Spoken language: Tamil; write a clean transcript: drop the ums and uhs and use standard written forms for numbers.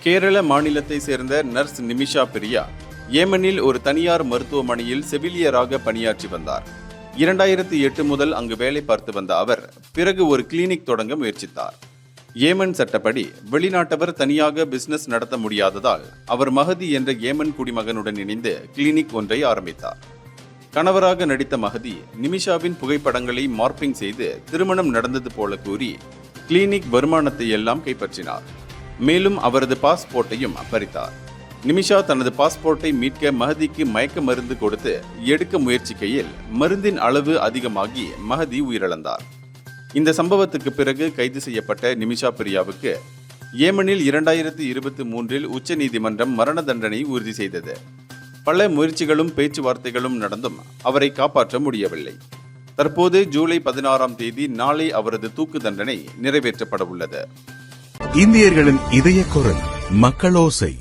கேரள மாநிலத்தை சேர்ந்த நர்ஸ் நிமிஷா பிரியா ஏமனில் ஒரு தனியார் மருத்துவமனையில் செவிலியராக பணியாற்றி வந்தார். 2008 முதல் அங்கு வேலை பார்த்து வந்த அவர் பிறகு ஒரு கிளினிக் தொடங்க முயற்சித்தார். ஏமன் சட்டப்படி வெளிநாட்டவர் தனியாக பிசினஸ் நடத்த முடியாததால் அவர் மஹதி என்ற ஏமன் குடிமகனுடன் இணைந்து கிளினிக் ஒன்றை ஆரம்பித்தார். கணவராக நடித்த மஹதி நிமிஷாவின் புகைப்படங்களை மார்பிங் செய்து திருமணம் நடந்தது போல கூறி கிளினிக் வருமானத்தை எல்லாம் கைப்பற்றினார். மேலும் அவரது பாஸ்போர்ட்டையும் பறித்தார். நிமிஷா தனது பாஸ்போர்ட்டை மீட்க மஹதிக்கு மயக்க மருந்து கொடுத்து எடுக்க முயற்சிக்கையில் மருந்தின் அளவு அதிகமாகி மஹதி உயிரிழந்தார். இந்த சம்பவத்துக்கு பிறகு கைது செய்யப்பட்ட நிமிஷா பிரியாவுக்கு ஏமனில் 2023 உச்ச நீதிமன்றம் மரண தண்டனை உறுதி செய்தது. பல முயற்சிகளும் பேச்சுவார்த்தைகளும் நடந்தும் அவரை காப்பாற்ற முடியவில்லை. தற்போது ஜூலை 16 நாளை அவரது தூக்கு தண்டனை நிறைவேற்றப்பட உள்ளது. இந்தியர்களின் இதய குரல் மக்களோசை.